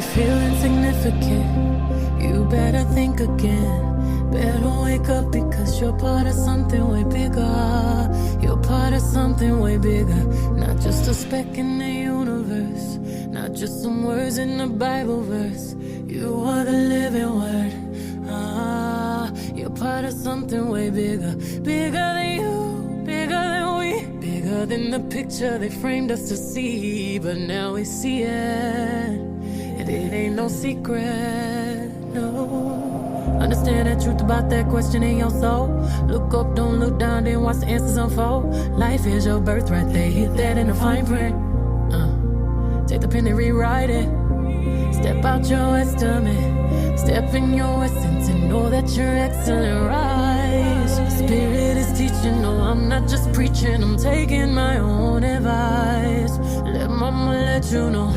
you feel insignificant, you better think again. Better wake up because you're part of something way bigger. You're part of something way bigger. Not just a speck in the universe, not just some words in a Bible verse. You are the living word. You're part of something way bigger. Bigger than you, bigger than we, bigger than the picture they framed us to see. But now we see it, and it ain't no secret, no. Understand the truth about that question in your soul. Look up, don't look down, then watch the answers unfold. Life is your birthright, they hit that in the fine print. Take the pen and rewrite it. Step out your estimate, step in your essence, and know that you're excellent. Rise, Spirit is teaching. No, I'm not just preaching, I'm taking my own advice. Let mama let you know,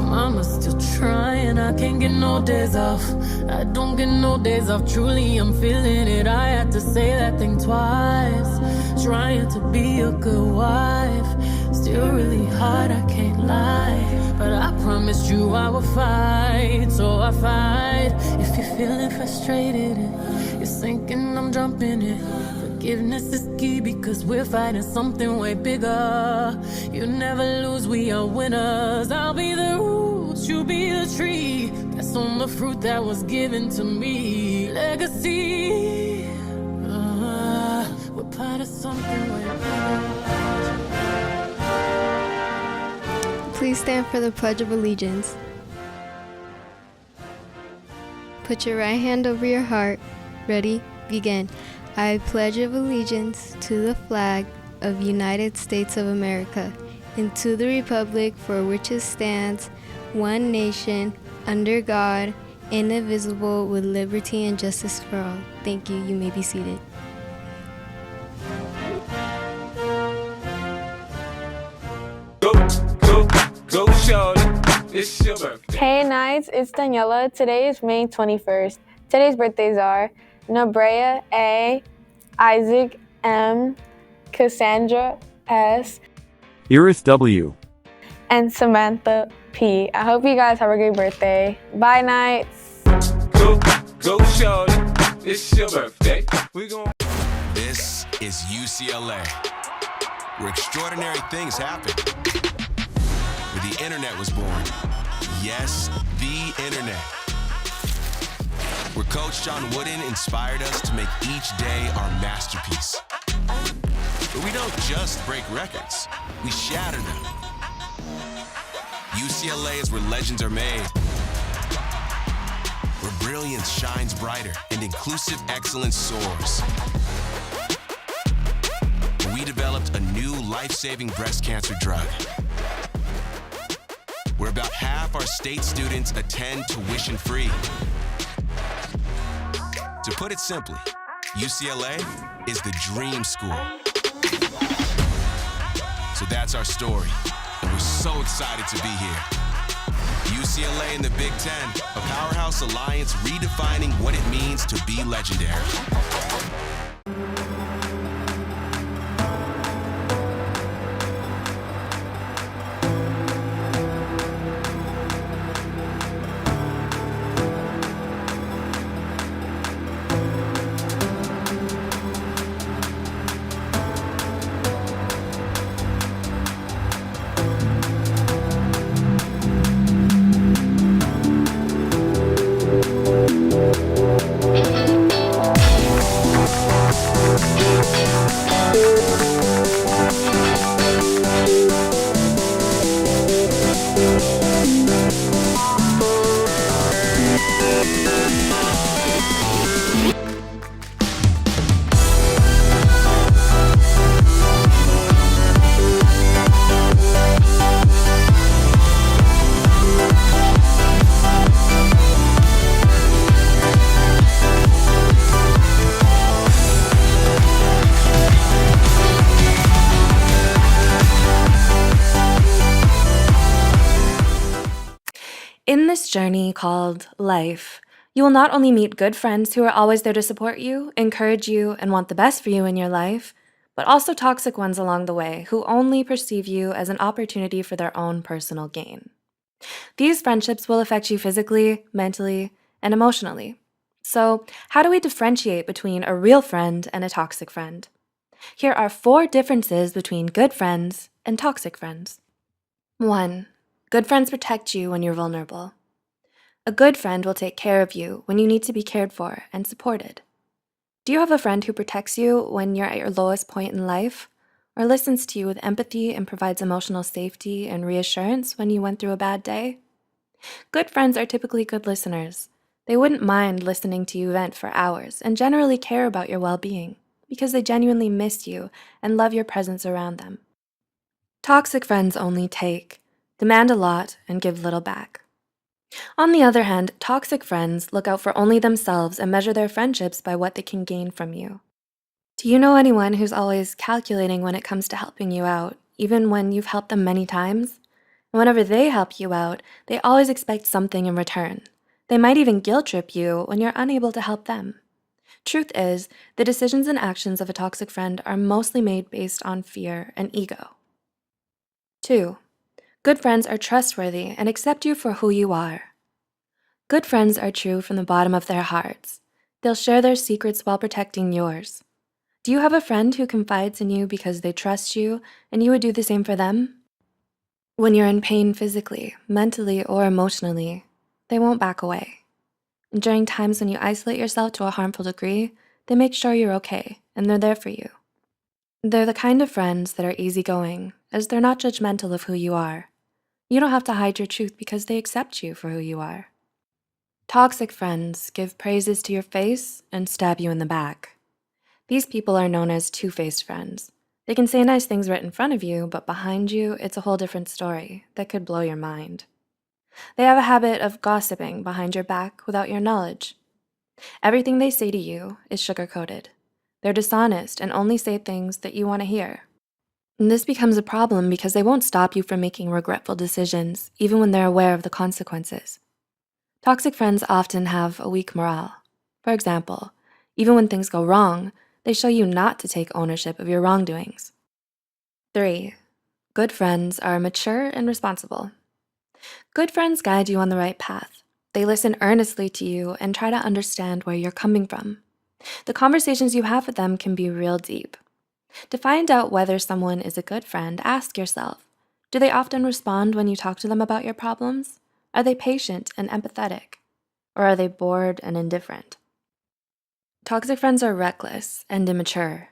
mama's still trying. I can't get no days off, I don't get no days off. Truly, I'm feeling it, I had to say that thing twice. Trying to be a good wife, still really hard, I can't lie. But I promised you I would fight, so I fight. If you're feeling frustrated and you're sinking, I'm jumping in. Forgiveness is key because we're fighting something way bigger. You never lose, we are winners. I'll be the roots, you be the tree. That's on the fruit that was given to me. Legacy, we're part of something way bigger. Please stand for the Pledge of Allegiance. Put your right hand over your heart. Ready? Begin. I pledge allegiance to the flag of the United States of America and to the republic for which it stands, one nation, under God, indivisible, with liberty and justice for all. Thank you. You may be seated. Go, Charlotte. It's your birthday. Hey Knights, it's Daniela. Today is May 21st. Today's birthdays are Nabrea A, Isaac M, Cassandra S, Iris W, and Samantha P. I hope you guys have a great birthday. Bye, Knights. Go, Charlotte. It's your birthday. This is UCLA, where extraordinary things happen. Where the internet was born. Yes, the internet. Where Coach John Wooden inspired us to make each day our masterpiece. But we don't just break records, we shatter them. UCLA is where legends are made. Where brilliance shines brighter and inclusive excellence soars. Where we developed a new life-saving breast cancer drug. Where about half our state students attend tuition-free. To put it simply, UCLA is the dream school. So that's our story, and we're so excited to be here. UCLA in the Big Ten, a powerhouse alliance redefining what it means to be legendary. In this journey called life, you will not only meet good friends who are always there to support you, encourage you, and want the best for you in your life, but also toxic ones along the way who only perceive you as an opportunity for their own personal gain. These friendships will affect you physically, mentally, and emotionally. So, how do we differentiate between a real friend and a toxic friend? Here are 4 differences between good friends and toxic friends. 1. Good friends protect you when you're vulnerable. A good friend will take care of you when you need to be cared for and supported. Do you have a friend who protects you when you're at your lowest point in life, or listens to you with empathy and provides emotional safety and reassurance when you went through a bad day? Good friends are typically good listeners. They wouldn't mind listening to you vent for hours and generally care about your well-being because they genuinely miss you and love your presence around them. Toxic friends only take, demand a lot, and give little back. On the other hand, toxic friends look out for only themselves and measure their friendships by what they can gain from you. Do you know anyone who's always calculating when it comes to helping you out, even when you've helped them many times? And whenever they help you out, they always expect something in return. They might even guilt trip you when you're unable to help them. Truth is, the decisions and actions of a toxic friend are mostly made based on fear and ego. 2. Good friends are trustworthy and accept you for who you are. Good friends are true from the bottom of their hearts. They'll share their secrets while protecting yours. Do you have a friend who confides in you because they trust you and you would do the same for them? When you're in pain physically, mentally, or emotionally, they won't back away. And during times when you isolate yourself to a harmful degree, they make sure you're okay and they're there for you. They're the kind of friends that are easygoing, as they're not judgmental of who you are. You don't have to hide your truth because they accept you for who you are. Toxic friends give praises to your face and stab you in the back. These people are known as two-faced friends. They can say nice things right in front of you, but behind you, it's a whole different story that could blow your mind. They have a habit of gossiping behind your back without your knowledge. Everything they say to you is sugar-coated. They're dishonest and only say things that you want to hear. And this becomes a problem because they won't stop you from making regretful decisions, even when they're aware of the consequences. Toxic friends often have a weak morale. For example, even when things go wrong, they show you not to take ownership of your wrongdoings. 3. Good friends are mature and responsible. Good friends guide you on the right path. They listen earnestly to you and try to understand where you're coming from. The conversations you have with them can be real deep. To find out whether someone is a good friend, ask yourself, do they often respond when you talk to them about your problems? Are they patient and empathetic? Or are they bored and indifferent? Toxic friends are reckless and immature.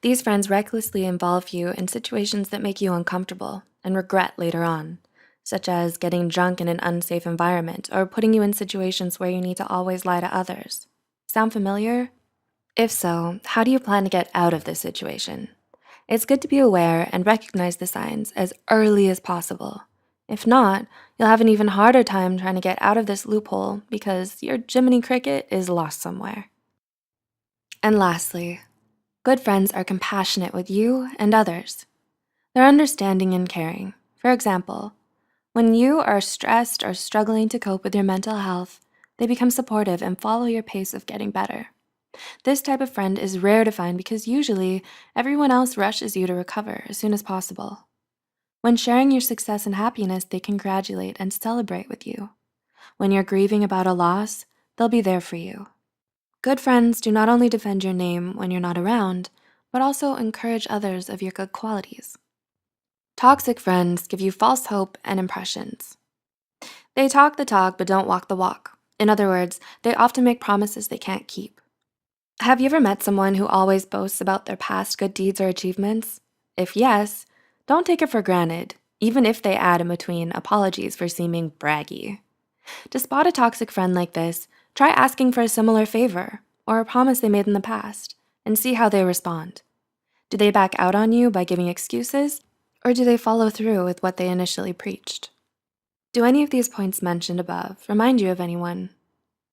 These friends recklessly involve you in situations that make you uncomfortable and regret later on, such as getting drunk in an unsafe environment or putting you in situations where you need to always lie to others. Sound familiar? If so, how do you plan to get out of this situation? It's good to be aware and recognize the signs as early as possible. If not, you'll have an even harder time trying to get out of this loophole because your Jiminy Cricket is lost somewhere. And lastly, good friends are compassionate with you and others. They're understanding and caring. For example, when you are stressed or struggling to cope with your mental health, they become supportive and follow your pace of getting better. This type of friend is rare to find because usually everyone else rushes you to recover as soon as possible. When sharing your success and happiness, they congratulate and celebrate with you. When you're grieving about a loss, they'll be there for you. Good friends do not only defend your name when you're not around, but also encourage others of your good qualities. Toxic friends give you false hope and impressions. They talk the talk but don't walk the walk. In other words, they often make promises they can't keep. Have you ever met someone who always boasts about their past good deeds or achievements? If yes, don't take it for granted, even if they add in between apologies for seeming braggy. To spot a toxic friend like this, try asking for a similar favor or a promise they made in the past and see how they respond. Do they back out on you by giving excuses, or do they follow through with what they initially preached? Do any of these points mentioned above remind you of anyone?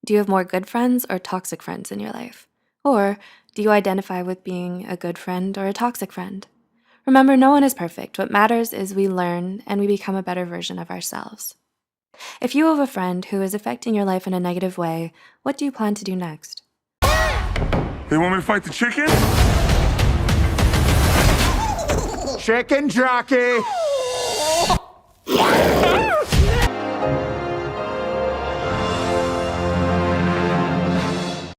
Do you have more good friends or toxic friends in your life? Or do you identify with being a good friend or a toxic friend? Remember, no one is perfect. What matters is we learn and we become a better version of ourselves. If you have a friend who is affecting your life in a negative way, what do you plan to do next? They want me to fight the chicken? Chicken jockey.